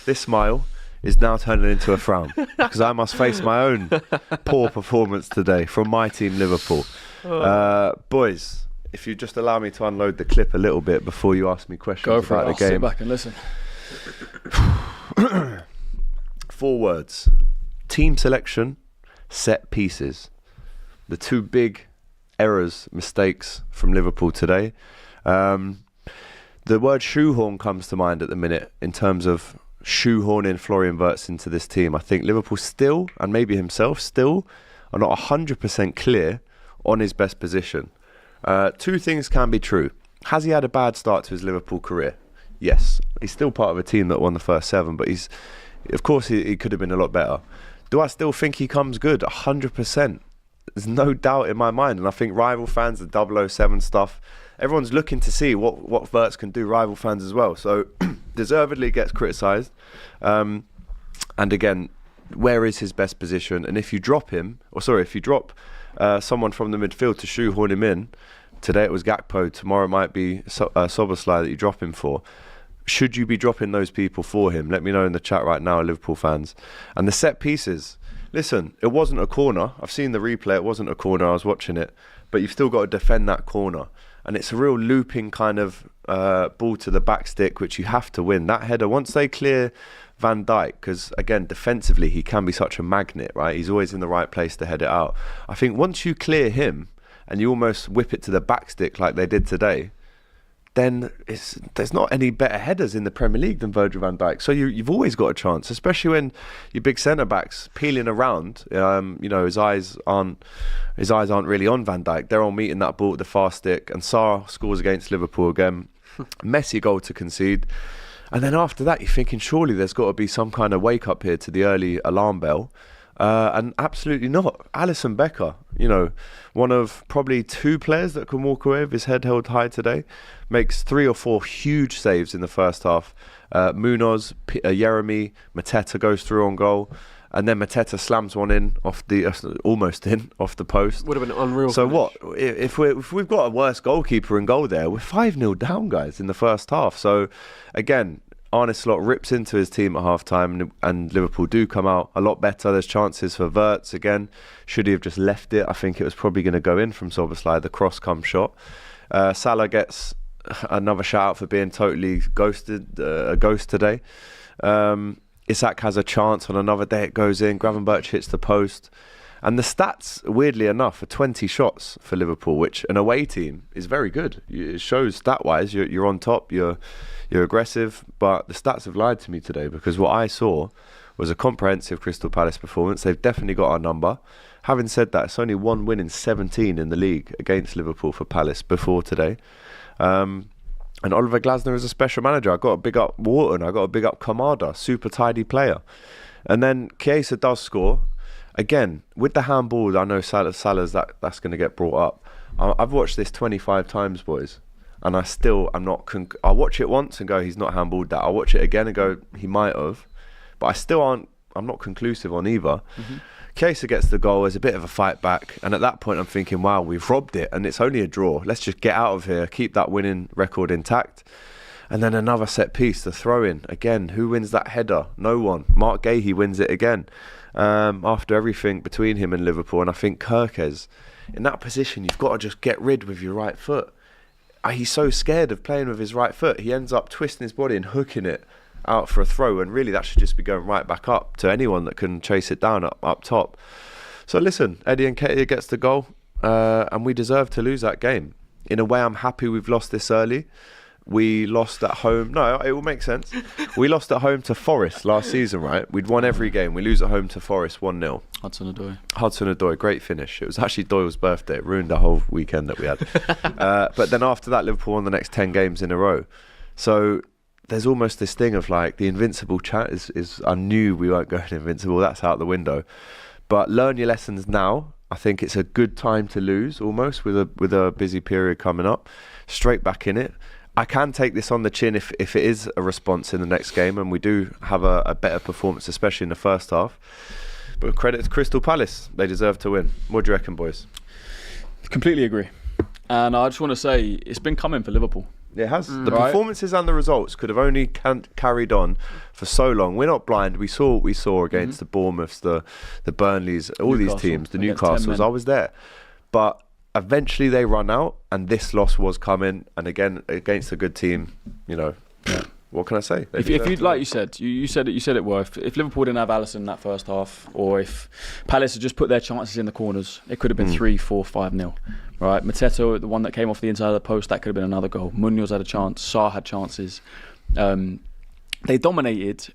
this smile is now turning into a frown because I must face my own poor performance today from my team, Liverpool. Boys, if you just allow me to unload the clip a little bit before you ask me questions about the game. Sit back and listen. 4 words: team selection, set pieces. The 2 big errors, mistakes from Liverpool today. The word shoehorn comes to mind at the minute in terms of shoehorning Florian Wirtz into this team. I think Liverpool still, and maybe himself still, are not 100% clear on his best position. 2 things can be true. Has he had a bad start to his Liverpool career? Yes. He's still part of a team that won the first 7, but of course he could have been a lot better. Do I still think he comes good? 100%. There's no doubt in my mind. And I think rival fans, the 007 stuff, everyone's looking to see what Wirtz can do, rival fans as well. So deservedly gets criticised. And again, where is his best position? And if you drop someone from the midfield to shoehorn him in, today it was Gakpo, tomorrow it might be Szoboszlai that you drop him for. Should you be dropping those people for him? Let me know in the chat right now, Liverpool fans. And the set pieces. Listen, it wasn't a corner. I've seen the replay. It wasn't a corner. I was watching it. But you've still got to defend that corner. And it's a real looping kind of ball to the back stick, which you have to win. That header, once they clear Van Dijk, because again, defensively, he can be such a magnet, right? He's always in the right place to head it out. I think once you clear him and you almost whip it to the back stick like they did today, then there's not any better headers in the Premier League than Virgil van Dijk. So you've always got a chance, especially when your big centre-backs peeling around. His eyes aren't really on Van Dijk. They're all meeting that ball at the far stick. And Salah scores against Liverpool again. Messy goal to concede. And then after that, you're thinking, surely there's got to be some kind of wake-up here to the early alarm bell. And absolutely not. Alisson Becker, one of probably 2 players that can walk away with his head held high today, makes 3 or 4 huge saves in the first half. Munoz, Jeremy, Mateta goes through on goal, and then Mateta slams one in off the post. Would have been unreal. So finish. What if we've got a worse goalkeeper in goal there? We're 5-0 down, guys, in the first half. So again, Arne Slot rips into his team at half-time and Liverpool do come out a lot better. There's chances for Wirtz again. Should he have just left it? I think it was probably going to go in from Szoboszlai, the cross-come shot. Salah gets another shout-out for being totally a ghost today. Isak has a chance on another day. It goes in. Gravenberch hits the post. And the stats, weirdly enough, are 20 shots for Liverpool, which an away team is very good. It shows stat-wise you're on top, you're aggressive, but the stats have lied to me today because what I saw was a comprehensive Crystal Palace performance. They've definitely got our number. Having said that, it's only 1 win in 17 in the league against Liverpool for Palace before today. And Oliver Glasner is a special manager. I got to big up Wharton. I got to big up Kamada, super tidy player. And then Chiesa does score. Again, with the handball, I know Salah's that's going to get brought up. I've watched this 25 times, boys, and I'm not. I'll watch it once and go, he's not handballed that. I'll watch it again and go, he might have, but I'm not conclusive on either. Mm-hmm. Chiesa gets the goal. There's a bit of a fight back, and at that point, I'm thinking, wow, we've robbed it, and it's only a draw. Let's just get out of here, keep that winning record intact. And then another set piece, the throw-in. Again, who wins that header? No one. Mark Gahey wins it again. After everything between him and Liverpool, and I think Kirkes, in that position, you've got to just get rid with your right foot. He's so scared of playing with his right foot, he ends up twisting his body and hooking it out for a throw, and really that should just be going right back up to anyone that can chase it down up top. So listen, Eddie Nketiah gets the goal, and we deserve to lose that game. In a way, I'm happy we've lost this early. We lost at home. No, it will make sense. We lost at home to Forest last season, right? We'd won every game. We lose at home to Forest 1-0. Hudson-Odoi, great finish. It was actually Doyle's birthday. It ruined the whole weekend that we had. But then after that, Liverpool won the next 10 games in a row. So there's almost this thing of like the invincible chat is I knew we weren't going invincible. That's out the window. But learn your lessons now. I think it's a good time to lose almost with a busy period coming up. Straight back in it. I can take this on the chin if it is a response in the next game and we do have a better performance, especially in the first half. But credit to Crystal Palace. They deserve to win. What do you reckon, boys? Completely agree. And I just want to say, it's been coming for Liverpool. It has. The performances and the results could have only carried on for so long. We're not blind. We saw what we saw against the Bournemouths, the Burnleys, all these teams, the Newcastles. I was there. But eventually they run out, and this loss was coming. And again, against a good team, what can I say? If you like you said it well. If Liverpool didn't have Alisson in that first half, or if Palace had just put their chances in the corners, it could have been 3-4, 5-0. Right, Mateta, the one that came off the inside of the post, that could have been another goal. Munoz had a chance. Salah had chances. They dominated.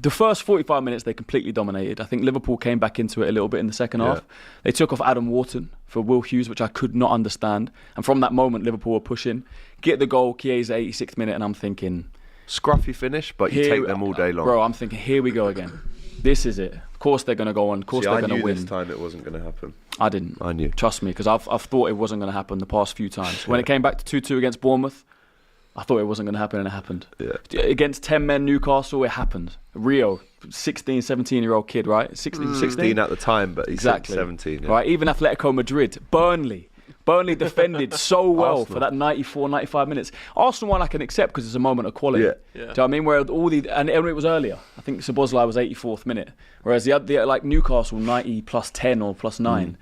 The first 45 minutes, they completely dominated. I think Liverpool came back into it a little bit in the second half. They took off Adam Wharton for Will Hughes, which I could not understand. And from that moment, Liverpool were pushing. Get the goal, Chiesa 86th minute, and I'm thinking... Scruffy finish, but you take them all day long. Bro, I'm thinking, here we go again. This is it. Of course they're going to go on. Of course they're going to win. I knew this time it wasn't going to happen. I didn't. I knew. Trust me, because I've thought it wasn't going to happen the past few times. When it came back to 2-2 against Bournemouth, I thought it wasn't going to happen, and it happened. Yeah. Against 10 men Newcastle, it happened. Rio, 16, 17-year-old kid, right? 16 at the time, but he's 17. Yeah. Right, even Atletico Madrid, Burnley defended so well for that 94, 95 minutes. Arsenal one I can accept because it's a moment of quality. Yeah. Do you know what I mean? Where and it was earlier. I think Szoboszlai was 84th minute. Whereas the like Newcastle 90 plus 10 or plus 9.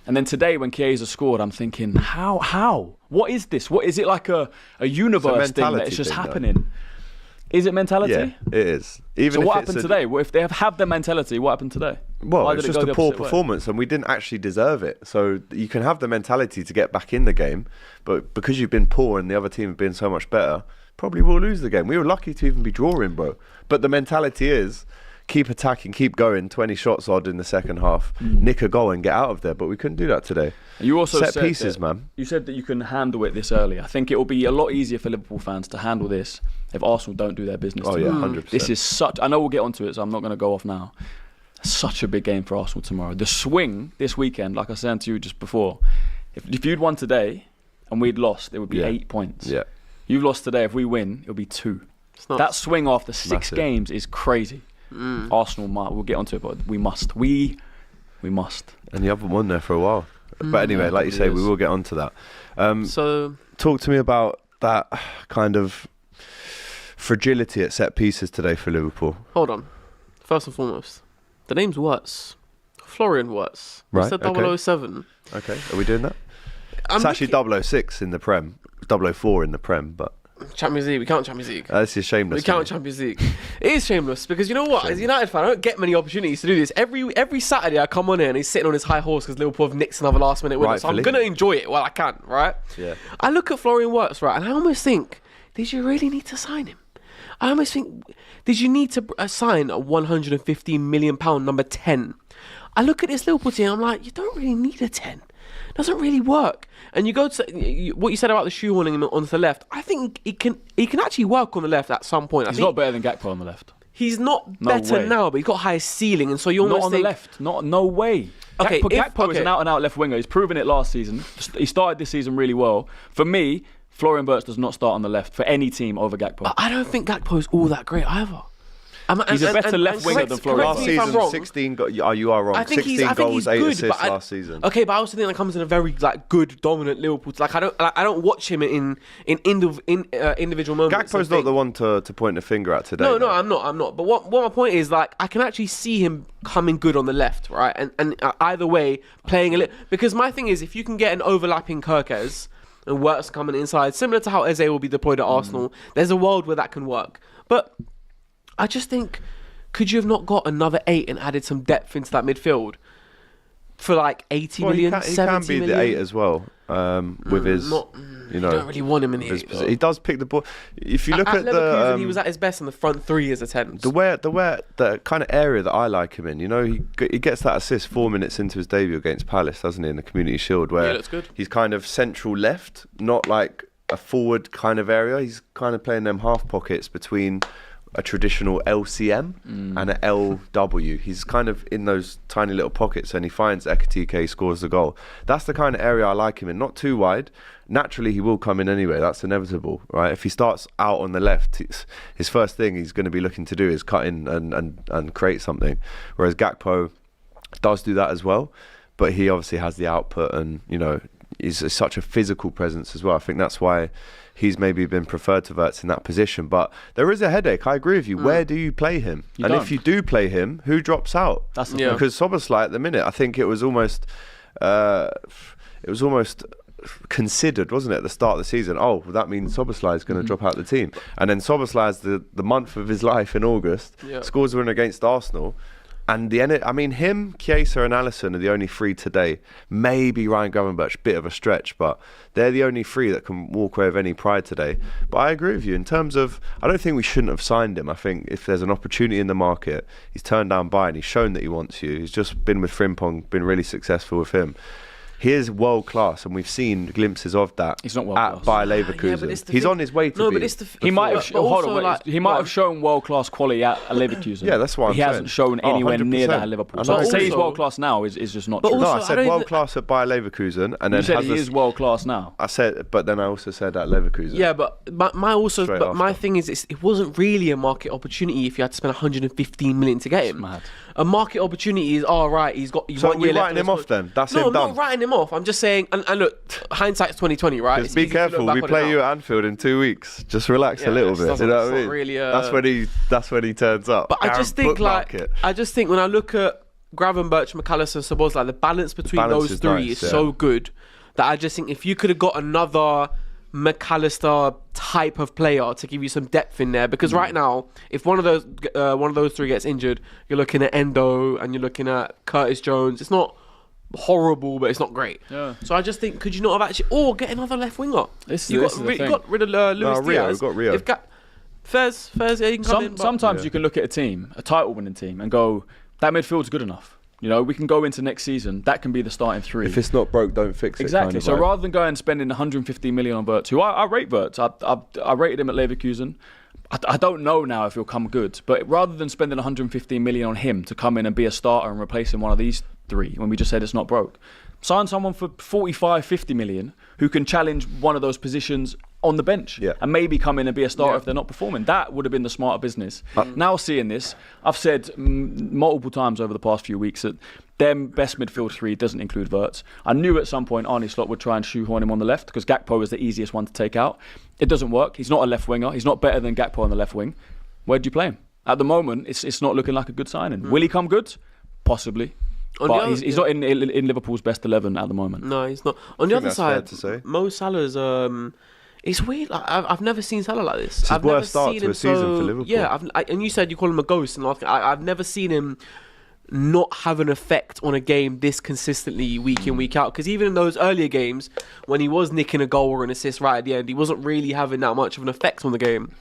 And then today when Chiesa scored, I'm thinking, how? What is this? What is it, like a universe thing that it's just happening? Though. Is it mentality? Yeah, it is. Even so what happened today? Well, if they have their mentality, what happened today? Well, it's just a poor performance, and we didn't actually deserve it. So you can have the mentality to get back in the game, but because you've been poor and the other team have been so much better, probably will lose the game. We were lucky to even be drawing, bro. But the mentality is keep attacking, keep going, 20 shots odd in the second half, nick a goal and get out of there. But we couldn't do that today. You also set pieces, man. You said that you can handle it this early. I think it will be a lot easier for Liverpool fans to handle this if Arsenal don't do their business. Oh yeah, 100%. This is such. I know we'll get onto it, so I'm not going to go off now. Such a big game for Arsenal tomorrow. The swing this weekend, like I said to you just before, if you'd won today and we'd lost, it would be 8 points. Yeah. You've lost today. If we win, it'll be 2. That swing after 6 games is crazy. Arsenal might. We'll get onto it, but we must. We must. And you haven't won there for a while. But anyway, like you say, we will get onto that. So talk to me about that kind of fragility at set pieces today for Liverpool. Hold on. First and foremost, the name's Wirtz. Florian Wirtz. Right. Said 007. Okay. Are we doing that? It's actually 006 in the Prem. 004 in the Prem, but... Champions League. We count Champions League. This is shameless. We count Champions League. It is shameless because you know what? As a United fan, I don't get many opportunities to do this. Every Saturday I come on here and he's sitting on his high horse because Liverpool have nicked another last minute winner. So I'm going to enjoy it while I can, right? Yeah. I look at Florian Wirtz, right, and I almost think, did you really need to sign him? I almost think, did you need to sign a £115 million number 10? I look at this Liverpool team, I'm like, you don't really need a 10. Doesn't really work. And you go to what you said about the shoehorning him onto the left. I think he can actually work on the left at some point. He's not better than Gakpo on the left. He's not better now, but he's got higher ceiling, and so you almost not on the left. No way. Okay, Gakpo is an out-and-out left winger. He's proven it last season. He started this season really well. For me, Florian Wirtz does not start on the left for any team over Gakpo. But I don't think Gakpo is all that great either. He's a better left winger than Florian. Last season, 16. You are wrong. I think 16 goals, 8 assists last season. Okay, but I also think that comes in a very good, dominant Liverpool. I don't watch him in individual moments. Gakpo's not the one to point a finger at today. No, I'm not. But what my point is, I can actually see him coming good on the left, right? And either way, playing a little. Because my thing is, if you can get an overlapping Kirkez and Wirtz coming inside, similar to how Eze will be deployed at Arsenal, there's a world where that can work. But I just think, could you have not got another 8 and added some depth into that midfield for 80 million, 70 he can be million? The 8 as well, with his, you don't really want him in the 8. He does pick the ball. If you look at Leverkusen, he was at his best in the front 3 as a 10. The kind of area that I like him in, he gets that assist 4 minutes into his debut against Palace, doesn't he, in the Community Shield, where that's good. He's kind of central left, not like a forward kind of area. He's kind of playing them half pockets between a traditional LCM and an LW. He's kind of in those tiny little pockets, and he finds Ekitike, scores the goal. That's the kind of area I like him in. Not too wide. Naturally, he will come in anyway. That's inevitable, right? If he starts out on the left, his first thing he's going to be looking to do is cut in and create something. Whereas Gakpo does do that as well, but he obviously has the output, and he's such a physical presence as well. I think that's why he's maybe been preferred to Wirtz in that position. But there is a headache. I agree with you. Where do you play him? You and don't. if you do play him, who drops out? That's the Yeah. thing. Because Szoboszlai at the minute, I think it was almost considered, wasn't it, at the start of the season? Oh, well, that means Szoboszlai is going to drop out the team. And then Szoboszlai is the month of his life in August, scores a win against Arsenal. And him, Chiesa and Alisson are the only three today. Maybe Ryan Gravenberch, bit of a stretch, but they're the only three that can walk away with any pride today. But I agree with you in terms of, I don't think we shouldn't have signed him. I think if there's an opportunity in the market, he's turned down Bayern, he's shown that he wants you. He's just been with Frimpong, been really successful with him. He is world class, and we've seen glimpses of that. He's not world at class. Bayer Leverkusen. He's on his way to be. He might have shown world class quality at Leverkusen. Yeah, that's what I'm he saying. hasn't shown anywhere near that at Liverpool. So to say he's world class now is just not true. No, I said world class at Bayer Leverkusen, and then you said he is world class now. I said, but then I also said at Leverkusen. Yeah, but my thing is, it wasn't really a market opportunity if you had to spend 115 million to get him. Mad. A market opportunity is right. He's got. So 1 year we're left writing him off then? That's him No, I'm done. not writing him off. I'm just saying. And look, hindsight's 2020, right? Just be careful. We play you at Anfield in 2 weeks. Just relax a little bit. You know what I mean? Really, that's when he turns up. But I just think when I look at Gravenberch, McAllister, Szoboszlai, the balance between those three is so good that I just think if you could have got another McAllister type of player to give you some depth in there, because right now, if one of those three gets injured, you're looking at Endo and you're looking at Curtis Jones. It's not horrible, but it's not great. Yeah. So I just think, could you not have actually, get another left winger? You got rid of Luis Diaz. Got Rio. Fez, yeah, you can come in. Sometimes you can look at a team, a title-winning team, and go, that midfield's good enough. You know, we can go into next season. That can be the starting three. If it's not broke, don't fix it. Exactly. Kind of So vibe. rather than going and spending 150 million on Wirtz, who I rate Wirtz, I rated him at Leverkusen. I don't know now if he'll come good, but rather than spending 115 million on him to come in and be a starter and replacing one of these three, when we just said it's not broke, sign someone for 45, 50 million who can challenge one of those positions on the bench and maybe come in and be a starter if they're not performing. That would have been the smarter business. Now seeing this, I've said multiple times over the past few weeks that them best midfield three doesn't include Wirtz. I knew at some point Arne Slot would try and shoehorn him on the left because Gakpo is the easiest one to take out. It doesn't work. He's not a left winger. He's not better than Gakpo on the left wing. Where do you play him? At the moment, it's not looking like a good signing. Will he come good? Possibly. But he's not in Liverpool's best 11 at the moment. No, he's not. On the other side, fair to say. Mo Salah's it's weird. Like, I've never seen Salah like this. It's his worst start to a season for Liverpool. Yeah, and you said you call him a ghost, and I've never seen him not have an effect on a game this consistently week in, week out. Because even in those earlier games, when he was nicking a goal or an assist right at the end, he wasn't really having that much of an effect on the game.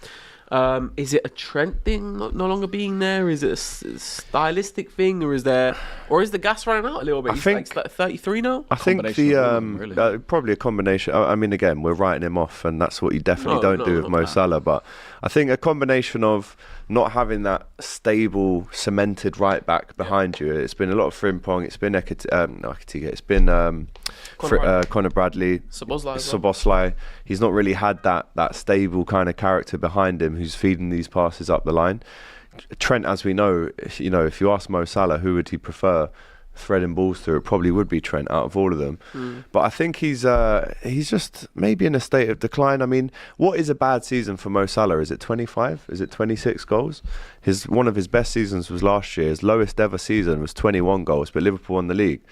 Is it a Trent thing no longer being there? Is it a stylistic thing, or is the gas running out a little bit? I think he's like 33 now. I think probably a combination. I mean, again, we're writing him off, and that's what you definitely don't do with Mo Salah. But I think a combination of not having that stable, cemented right back behind you. It's been a lot of Frimpong. It's been It's been Conor Bradley, Szoboszlai. He's not really had that stable kind of character behind him who's feeding these passes up the line. Trent, as we know, if you ask Mo Salah who would he prefer threading balls through, it probably would be Trent out of all of them. But I think he's just maybe in a state of decline. I mean, what is a bad season for Mo Salah? Is it 25? Is it 26 goals? One of his best seasons was last year. His lowest ever season was 21 goals, but Liverpool won the league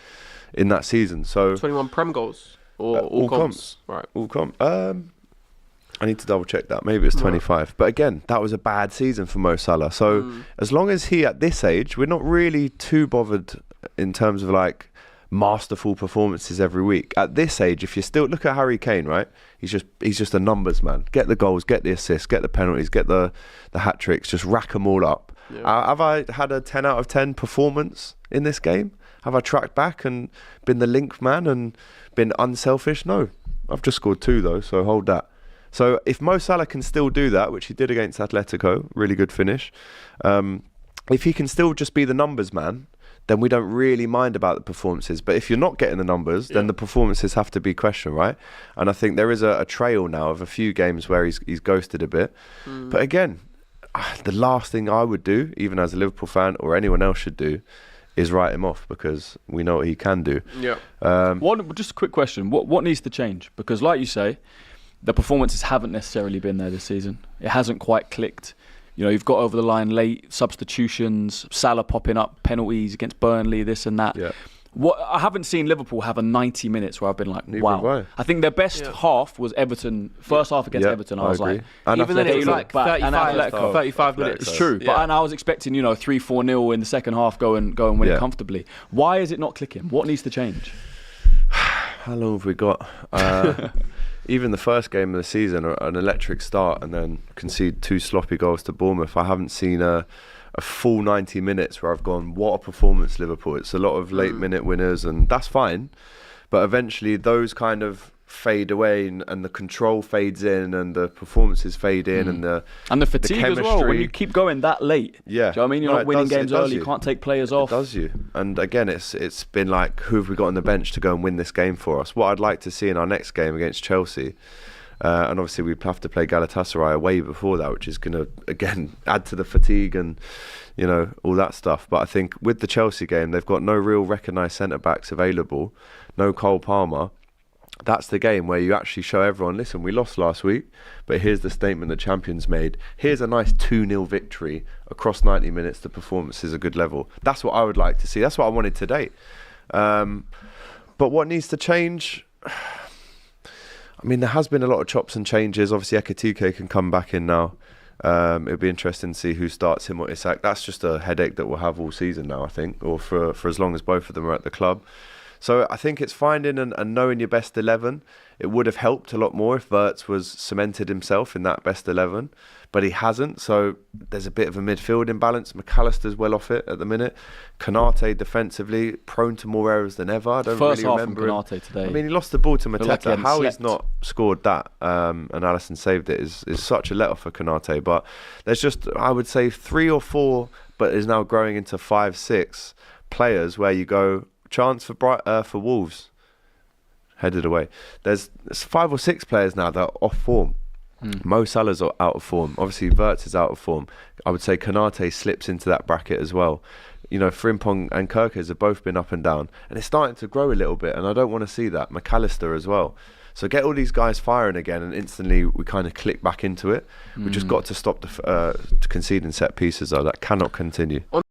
in that season. So 21 Prem goals or all comps. Right. All comp. I need to double check that. Maybe it's 25. But again, that was a bad season for Mo Salah. So as long as he at this age, we're not really too bothered in terms of like masterful performances every week. At this age, if you still look at Harry Kane, right? He's just a numbers man. Get the goals, get the assists, get the penalties, get the hat tricks, just rack them all up. Yeah. Have I had a 10 out of 10 performance in this game? Have I tracked back and been the link man and been unselfish? No. I've just scored 2 though, so hold that. So if Mo Salah can still do that, which he did against Atletico, really good finish, if he can still just be the numbers man, then we don't really mind about the performances. But if you're not getting the numbers, then the performances have to be questioned, right? And I think there is a trail now of a few games where he's ghosted a bit. But again, the last thing I would do, even as a Liverpool fan or anyone else should do, is write him off because we know what he can do. Yeah. Just a quick question. What needs to change? Because like you say, the performances haven't necessarily been there this season. It hasn't quite clicked. You know, you've got over the line late, substitutions, Salah popping up, penalties against Burnley, this and that. Yeah. I haven't seen Liverpool have a 90 minutes where I've been like, Neither wow. have I. I think their best half was Everton, first half against Everton. I was agree. like, And Even then it was like Atletico. 35 minutes. it's true. Yeah. And I was expecting, 3-4-0 in the second half, go and win it comfortably. Why is it not clicking? What needs to change? How long have we got? Even the first game of the season, an electric start, and then concede 2 sloppy goals to Bournemouth. I haven't seen a full 90 minutes where I've gone, what a performance, Liverpool. It's a lot of late minute winners, and that's fine. But eventually those kind of fade away, and the control fades in, and the performances fade in, and the fatigue as well. When you keep going that late, do you know what I mean? You're not winning games early. You can't take players off. It does you. And again, it's been like, who have we got on the bench to go and win this game for us? What I'd like to see in our next game against Chelsea, and obviously we have to play Galatasaray away before that, which is going to again add to the fatigue and all that stuff. But I think with the Chelsea game, they've got no real recognised centre backs available, no Cole Palmer. That's the game where you actually show everyone, listen, we lost last week, but here's the statement the champions made. Here's a nice 2-0 victory across 90 minutes. The performance is a good level. That's what I would like to see. That's what I wanted today. But what needs to change? I mean, there has been a lot of chops and changes. Obviously, Ekitike can come back in now. It'll be interesting to see who starts him or Isak. That's just a headache that we'll have all season now, I think, or for as long as both of them are at the club. So I think it's finding and knowing your best 11. It would have helped a lot more if Wirtz was cemented himself in that best 11, but he hasn't. So there's a bit of a midfield imbalance. McAllister's well off it at the minute. Konate defensively prone to more errors than ever. I don't First really half remember from Konate today. I mean, he lost the ball to Mateta. like he hadn't How slept. he's not scored that and Alisson saved it is such a let off for Konate. But there's just, I would say, 3 or 4, but is now growing into 5, 6 players where you go, chance for Wolves, headed away. There's 5 or 6 players now that are off form. Mo Salah's out of form. Obviously, Wirtz is out of form. I would say Konate slips into that bracket as well. Frimpong and Kirkes have both been up and down, and it's starting to grow a little bit, and I don't want to see that. McAllister as well. So get all these guys firing again, and instantly we kind of click back into it. We just got to stop the conceding set pieces, though. That cannot continue. On